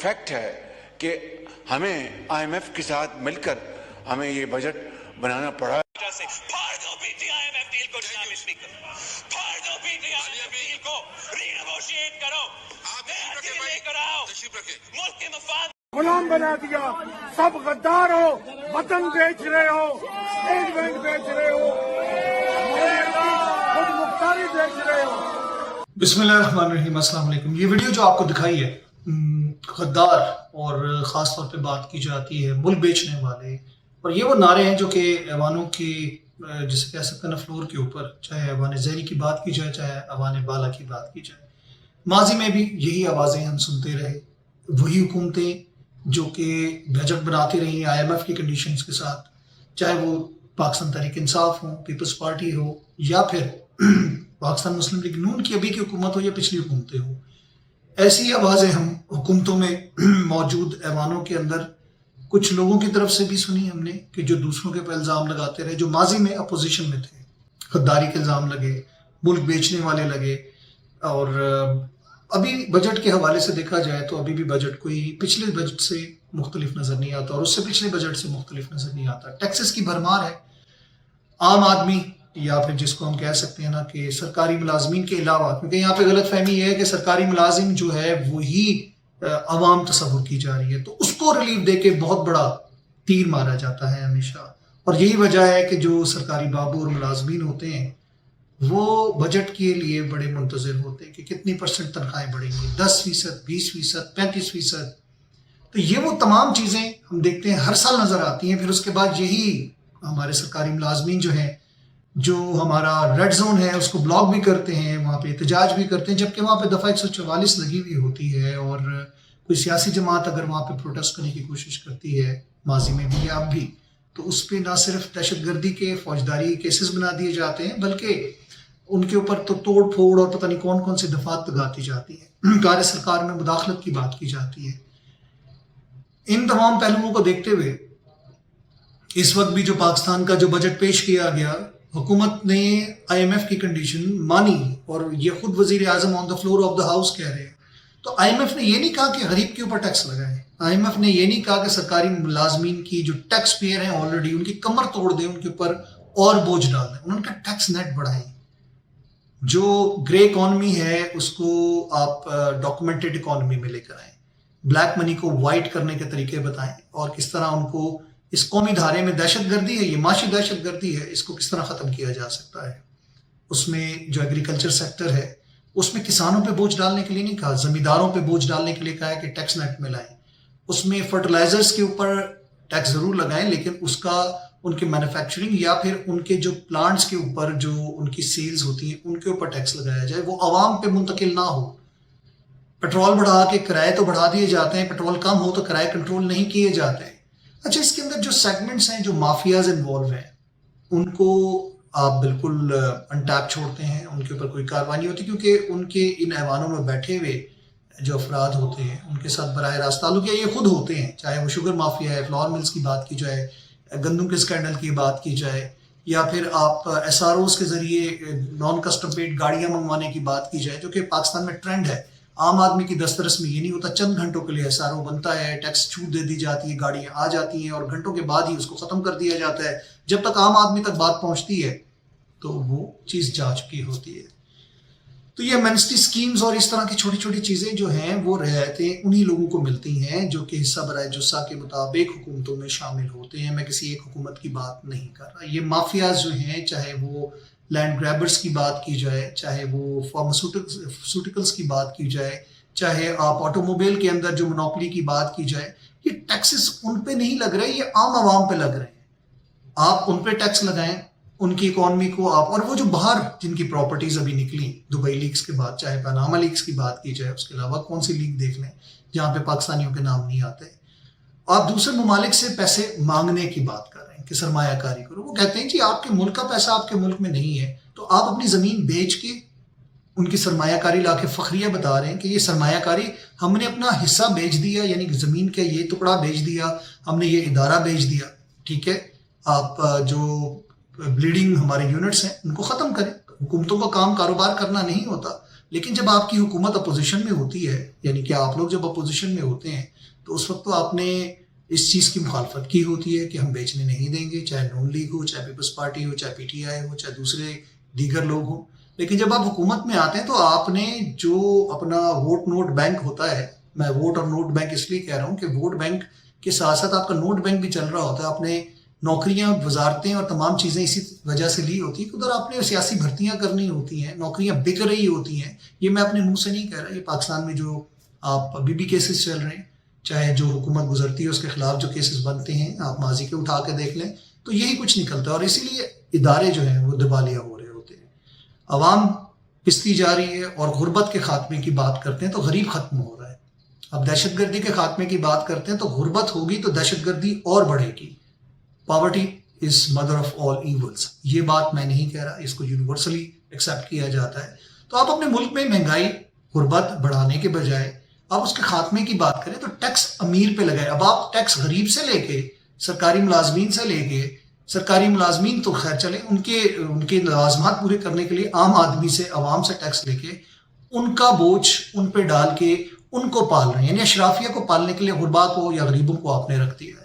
Fact है कि हमें IMF के साथ मिलकर हमें ये बजट बनाना पड़ा। फाड़ दो IMF डील को जनाब स्पीकर, फाड़ दो IMF डील को, रीनेगोशिएट करो, डील लेकर आओ, मुल्क के मफाद गुलाम बना दिया। सब गद्दार हो, वतन बेच रहे हो, स्टेट बैंक बेच रहे हो, खुद मुख्तारी बेच रहे हो। बिस्मिल्लाहिर्रहमानिर्रहीम, अस्सलाम वालेकुम। ये वीडियो जो आपको दिखाई है गद्दार और ख़ास तौर पे बात की जाती है मुल्क बेचने वाले, और ये वो नारे हैं जो कि ऐवानों की जिसे कह सकते हैं ना फ्लोर के ऊपर, चाहे ऐवान ज़हरी की बात की जाए चाहे ऐवान बाला की बात की जाए, माजी में भी यही आवाज़ें हम सुनते रहे। वही हुकूमतें जो कि बजट बनाती रही IMF की कंडीशंस के साथ, चाहे वो पाकिस्तान तहरीक इंसाफ हो, पीपल्स पार्टी हो, या फिर पाकिस्तान मुस्लिम लीग नून की अभी की हुकूमत हो या पिछली हुकूमतें हो, ऐसी आवाज़ें हम हुकूमतों में मौजूद ऐवानों के अंदर कुछ लोगों की तरफ से भी सुनी हमने कि जो दूसरों के ऊपर इल्ज़ाम लगाते रहे, जो माजी में अपोजिशन में थे, गद्दारी के इल्ज़ाम लगे, मुल्क बेचने वाले लगे। और अभी बजट के हवाले से देखा जाए तो अभी भी बजट कोई पिछले बजट से मुख्तलिफ नज़र नहीं आता और उससे पिछले बजट से मुख्तलिफ नज़र नहीं आता। टैक्सेस की भरमार है। आम आदमी या फिर जिसको हम कह सकते हैं ना कि सरकारी मुलाजमीन के अलावा, क्योंकि यहाँ पे गलत फहमी है कि सरकारी मुलाजिम जो है वही अवाम तस्वुर की जा रही है, तो उसको रिलीफ दे के बहुत बड़ा तीर मारा जाता है हमेशा। और यही वजह है कि जो सरकारी बाबू और मुलाजमीन होते हैं वो बजट के लिए बड़े मुंतज़िर होते हैं कि कितनी % तनख्वाहें बढ़ेंगी, 10%, 20%, 35%। तो ये वो तमाम चीज़ें हम देखते हैं हर साल नज़र आती हैं। फिर उसके बाद यही हमारे सरकारी मुलाजमीन जो हैं, जो हमारा रेड जोन है उसको ब्लॉक भी करते हैं, वहाँ पे एहतजाज भी करते हैं, जबकि वहाँ पे दफ़ा 144 लगी हुई होती है। और कोई सियासी जमात अगर वहाँ पे प्रोटेस्ट करने की कोशिश करती है, माजी में भी या अब भी, तो उस पर ना सिर्फ दहशतगर्दी के फौजदारी केसेस बना दिए जाते हैं, बल्कि उनके ऊपर तो तोड़ फोड़ और पता नहीं कौन कौन सी दफात लगाती जाती है, कार्य सरकार में मुदाखलत की बात की जाती है। इन तमाम पहलुओं को देखते हुए इस वक्त भी जो पाकिस्तान का जो बजट पेश किया गया, हुकूमत ने IMF की कंडीशन मानी और ये खुद वजीर आजम on the floor of the house कह रहे हैं। तो IMF ने ये नहीं कहा कि गरीब के ऊपर टैक्स लगाएं, IMF ने ये नहीं कहा कि सरकारी मुलाजमीन की जो टैक्स पेयर हैं ऑलरेडी उनकी कमर तोड़ दें, उनके ऊपर और बोझ डाल दें, उनका टैक्स नेट बढ़ाएं। जो ग्रे इकॉनमी है उसको आप डॉक्यूमेंटेड इकॉनमी में लेकर आएं, ब्लैक मनी को वाइट करने के तरीके बताएं और किस तरह उनको इस कौमी धारे में दहशतगर्दी है, ये माशी दहशतगर्दी है, इसको किस तरह ख़त्म किया जा सकता है। उसमें जो एग्रीकल्चर सेक्टर है उसमें किसानों पे बोझ डालने के लिए नहीं कहा, ज़मींदारों पे बोझ डालने के लिए कहा है कि टैक्स नेट में लाएं। उसमें फर्टिलाइजर्स के ऊपर टैक्स ज़रूर लगाएं, लेकिन उसका उनके मैन्युफैक्चरिंग या फिर उनके जो प्लांट्स के ऊपर जो उनकी सेल्स होती हैं उनके ऊपर टैक्स लगाया जाए, वो आवाम पे मुंतकिल ना हो। पेट्रोल बढ़ा के किराए तो बढ़ा दिए जाते हैं, पेट्रोल कम हो तो किराए कंट्रोल नहीं किए जाते हैं। अच्छा, इसके अंदर जो सेगमेंट्स हैं, जो माफियाज इन्वॉल्व हैं, उनको आप बिल्कुल अनटैप छोड़ते हैं, उनके ऊपर कोई कार्रवाई नहीं होती, क्योंकि उनके इन ऐवानों में बैठे हुए जो अफराद होते हैं उनके साथ बराह रास्त ताल्लुक ये खुद होते हैं, चाहे वो शुगर माफिया है, फ्लावर मिल्स की बात की जाए, गंदम के स्कैंडल की बात की जाए, या फिर आप SROs के ज़रिए नॉन कस्टम पेड गाड़ियाँ मंगवाने की बात की जाए, जो कि पाकिस्तान में ट्रेंड है। आम आदमी की दस्तरस में ये नहीं होता, चंद घंटों के लिए SRO बनता है, टैक्स छूट दे दी जाती है, गाड़ियाँ आ जाती हैं और घंटों के बाद ही उसको ख़त्म कर दिया जाता है। जब तक आम आदमी तक बात पहुँचती है तो वो चीज़ जा चुकी होती है। तो ये एमनेस्टी स्कीम्स और इस तरह की छोटी छोटी चीज़ें जो हैं वो रियायतें उन्हीं लोगों को मिलती हैं जो कि हिस्सा बराए जुस्सा के मुताबिक हुकूमतों में शामिल होते हैं। मैं किसी एक हुकूमत की बात नहीं कर रहा। ये माफियाज जो हैं, चाहे वो लैंड ग्रैबर्स की बात की जाए, चाहे वो फार्मास्यूटिकल्स की बात की जाए, चाहे आप ऑटोमोबाइल के अंदर जो मोनोपोली की बात की जाए, ये टैक्सेस उन पे नहीं लग रहे, ये आम आवाम पे लग रहे हैं। आप उन पे टैक्स लगाएं, उनकी इकॉनमी को आप, और वो जो बाहर जिनकी प्रॉपर्टीज अभी निकली दुबई लीक्स के बाद, चाहे पनामा लीक्स की बात की जाए, उसके अलावा कौन सी लीक देख लें जहाँ पे पाकिस्तानियों के नाम नहीं आते, आप दूसरे ममालिक से पैसे मांगने की बात कर रहे हैं कि सरमायाकारी करो। वो कहते हैं जी आपके मुल्क का पैसा आपके मुल्क में नहीं है, तो आप अपनी ज़मीन बेच के उनकी सरमायाकारी ला के फखरिया बता रहे हैं कि ये सरमायाकारी, हमने अपना हिस्सा बेच दिया, यानी ज़मीन का ये टुकड़ा बेच दिया, हमने ये इदारा बेच दिया। ठीक है, आप जो ब्लीडिंग हमारे यूनिट्स हैं उनको ख़त्म करें। हुकूमतों का काम कारोबार करना नहीं होता, لیکن جب آپ کی حکومت اپوزیشن میں ہوتی ہے، یعنی کہ آپ لوگ جب اپوزیشن میں ہوتے ہیں تو اس وقت تو آپ نے اس چیز کی مخالفت کی ہوتی ہے کہ ہم بیچنے نہیں دیں گے، چاہے نون لیگ ہو، چاہے پیپلز پارٹی ہو، چاہے پی ٹی آئی ہو، چاہے دوسرے دیگر لوگ ہوں. لیکن جب آپ حکومت میں آتے ہیں تو آپ نے جو اپنا ووٹ نوٹ بینک ہوتا ہے، میں ووٹ اور نوٹ بینک اس لیے کہہ رہا ہوں کہ ووٹ بینک کے ساتھ ساتھ آپ کا نوٹ بینک بھی چل رہا ہوتا ہے. آپ نے نوکریاں، وزارتیں اور تمام چیزیں اسی وجہ سے لی ہوتی ہیں کہ ادھر آپ نے سیاسی بھرتیاں کرنی ہوتی ہیں، نوکریاں بک رہی ہوتی ہیں. یہ میں اپنے منہ سے نہیں کہہ رہا، یہ پاکستان میں جو آپ ابھی بھی کیسز چل رہے ہیں، چاہے جو حکومت گزرتی ہے اس کے خلاف جو کیسز بنتے ہیں، آپ ماضی کے اٹھا کے دیکھ لیں تو یہی کچھ نکلتا ہے. اور اسی لیے ادارے جو ہیں وہ دیوالیہ ہو رہے ہوتے ہیں، عوام پستی جا رہی ہے. اور غربت کے خاتمے کی بات کرتے ہیں تو غریب ختم ہو رہا ہے. اب دہشت گردی کے خاتمے کی بات کرتے ہیں تو غربت ہوگی تو دہشت گردی اور بڑھے گی. Poverty is mother of all evils, یہ بات میں نہیں کہہ رہا، اس کو یونیورسلی ایکسیپٹ کیا جاتا ہے. تو آپ اپنے ملک میں مہنگائی، غربت بڑھانے کے بجائے آپ اس کے خاتمے کی بات کریں تو ٹیکس امیر پہ لگائے. اب آپ ٹیکس غریب سے لے کے، سرکاری ملازمین سے لے کے، سرکاری ملازمین تو خیر چلے، ان کے لوازمات پورے کرنے کے لیے عام آدمی سے، عوام سے ٹیکس لے کے ان کا بوجھ ان پہ ڈال کے ان کو پال رہے ہیں. یعنی اشرافیہ کو پالنے کے لیے غربا کو یا غریبوں کو آپ نے رکھ دیا ہے.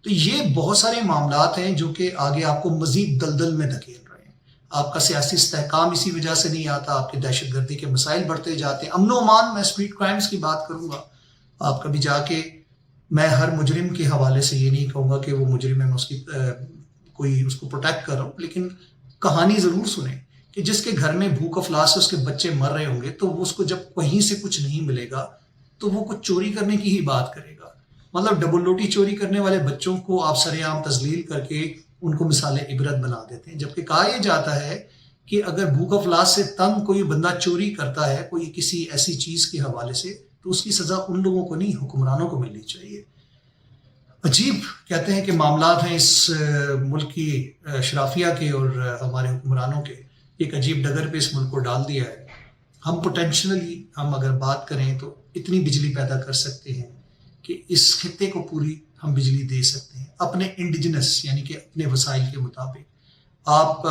تو یہ بہت سارے معاملات ہیں جو کہ آگے آپ کو مزید دلدل میں دھکیل رہے ہیں. آپ کا سیاسی استحکام اسی وجہ سے نہیں آتا، آپ کے دہشت گردی کے مسائل بڑھتے جاتے ہیں. امن و امان، میں اسٹریٹ کرائمز کی بات کروں گا، آپ کبھی جا کے، میں ہر مجرم کے حوالے سے یہ نہیں کہوں گا کہ وہ مجرم ہے، میں اس کی کوئی اس کو پروٹیکٹ کر رہا ہوں، لیکن کہانی ضرور سنیں کہ جس کے گھر میں بھوک افلاس سے اس کے بچے مر رہے ہوں گے تو وہ اس کو جب کہیں سے کچھ نہیں ملے گا تو وہ کچھ چوری کرنے کی ہی بات کرے گا. مطلب ڈبل روٹی چوری کرنے والے بچوں کو آپ سر عام تذلیل کر کے ان کو مثال عبرت بنا دیتے ہیں. جبکہ کہا یہ جاتا ہے کہ اگر بھوک افلاس سے تنگ کوئی بندہ چوری کرتا ہے کوئی کسی ایسی چیز کے حوالے سے تو اس کی سزا ان لوگوں کو نہیں، حکمرانوں کو ملنی چاہیے. عجیب کہتے ہیں کہ معاملات ہیں اس ملک کی اشرافیہ کے اور ہمارے حکمرانوں کے، ایک عجیب ڈگر پہ اس ملک کو ڈال دیا ہے. ہم پوٹینشلی ہم اگر بات کریں تو اتنی بجلی پیدا کر سکتے ہیں کہ اس خطے کو پوری ہم بجلی دے سکتے ہیں اپنے انڈیجنس، یعنی کہ اپنے وسائل کے مطابق. آپ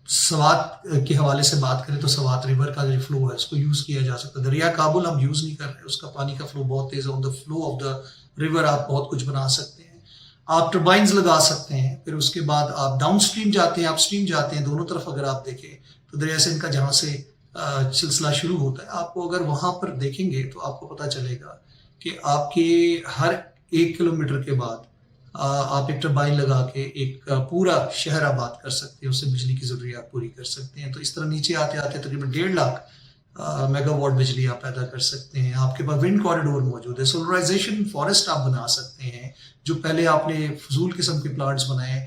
سوات کے حوالے سے بات کریں تو سوات ریور کا جو فلو ہے اس کو یوز کیا جا سکتا ہے. دریا کابل ہم یوز نہیں کر رہے، اس کا پانی کا فلو بہت تیز ہے. On the flow of the river آپ بہت کچھ بنا سکتے ہیں، آپ ٹربائنز لگا سکتے ہیں. پھر اس کے بعد آپ ڈاؤن اسٹریم جاتے ہیں، اپ اسٹریم جاتے ہیں، دونوں طرف اگر آپ دیکھیں تو دریا سندھ کا جہاں سے سلسلہ شروع ہوتا ہے، آپ کو اگر وہاں پر دیکھیں گے تو آپ کو پتہ چلے گا کہ آپ کے ہر 1 کلومیٹر کے بعد آپ ایک ٹربائن لگا کے ایک پورا شہر آباد کر سکتے ہیں، اس سے بجلی کی ضروریات پوری کر سکتے ہیں. تو اس طرح نیچے آتے آتے تقریباً 1.5 لاکھ میگا واٹ بجلی آپ پیدا کر سکتے ہیں. آپ کے پاس ونڈ کوریڈور موجود ہے، سولرائزیشن فارسٹ آپ بنا سکتے ہیں. جو پہلے آپ نے فضول قسم کے پلانٹس بنائے،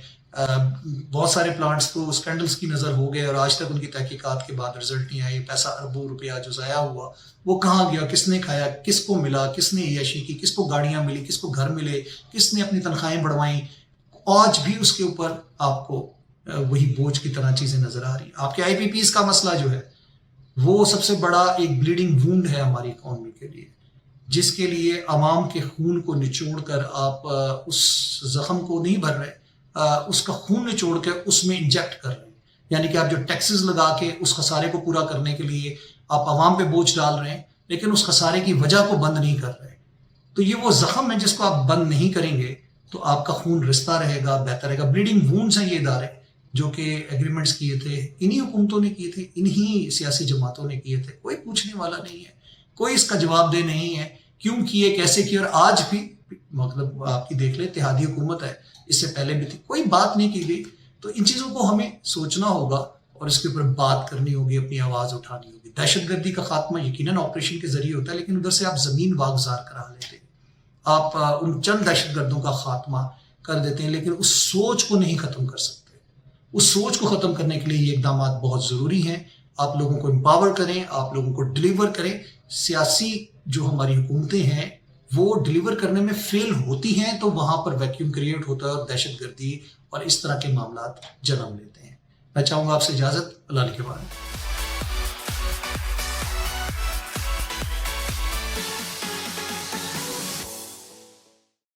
بہت سارے پلانٹس تو اسکینڈلس کی نظر ہو گئے اور آج تک ان کی تحقیقات کے بعد رزلٹ نہیں آئے. پیسہ اربوں روپیہ جو ضائع ہوا وہ کہاں گیا، کس نے کھایا، کس کو ملا، کس نے عیاشی کی، کس کو گاڑیاں ملی، کس کو گھر ملے، کس نے اپنی تنخواہیں بڑھوائیں. آج بھی اس کے اوپر آپ کو وہی بوجھ کی طرح چیزیں نظر آ رہی. آپ کے آئی پی پیز کا مسئلہ جو ہے وہ سب سے بڑا ایک بلیڈنگ وونڈ ہے ہماری اکانومی کے لیے، جس کے لیے عوام کے خون کو نچوڑ کر آپ اس زخم کو نہیں بھر رہے، اس کا خون نچوڑ کے اس میں انجیکٹ کر رہے ہیں. یعنی کہ آپ جو ٹیکسز لگا کے اس خسارے کو پورا کرنے کے لیے آپ عوام پہ بوجھ ڈال رہے ہیں لیکن اس خسارے کی وجہ کو بند نہیں کر رہے. تو یہ وہ زخم ہے جس کو آپ بند نہیں کریں گے تو آپ کا خون رستا رہے گا، بہتر رہے گا. بلیڈنگ وونڈز ہیں یہ ادارے جو کہ ایگریمنٹس کیے تھے، انہی حکومتوں نے کیے تھے، انہی سیاسی جماعتوں نے کیے تھے. کوئی پوچھنے والا نہیں ہے، کوئی اس کا جواب دہ نہیں ہے کیوں کیے، کیسے کیے. اور آج بھی مطلب آپ کی دیکھ لیں اتحادی حکومت ہے، اس سے پہلے بھی تھی، کوئی بات نہیں کی گئی. تو ان چیزوں کو ہمیں سوچنا ہوگا اور اس کے اوپر بات کرنی ہوگی، اپنی آواز اٹھانی ہوگی. دہشت گردی کا خاتمہ یقیناً آپریشن کے ذریعے ہوتا ہے، لیکن ادھر سے آپ زمین واگزار کرا لیتے ہیں، آپ ان چند دہشت گردوں کا خاتمہ کر دیتے ہیں، لیکن اس سوچ کو نہیں ختم کر سکتے. اس سوچ کو ختم کرنے کے لیے یہ اقدامات بہت ضروری ہیں. آپ لوگوں کو امپاور کریں، آپ لوگوں کو ڈلیور کریں. سیاسی جو ہماری حکومتیں ہیں وہ ڈلیور کرنے میں فیل ہوتی ہیں تو وہاں پر ویکیوم کریٹ ہوتا ہے اور دہشت گردی اور اس طرح کے معاملات جنم لیتے ہیں. میں چاہوں گا آپ سے اجازت. اللہ کے بعد.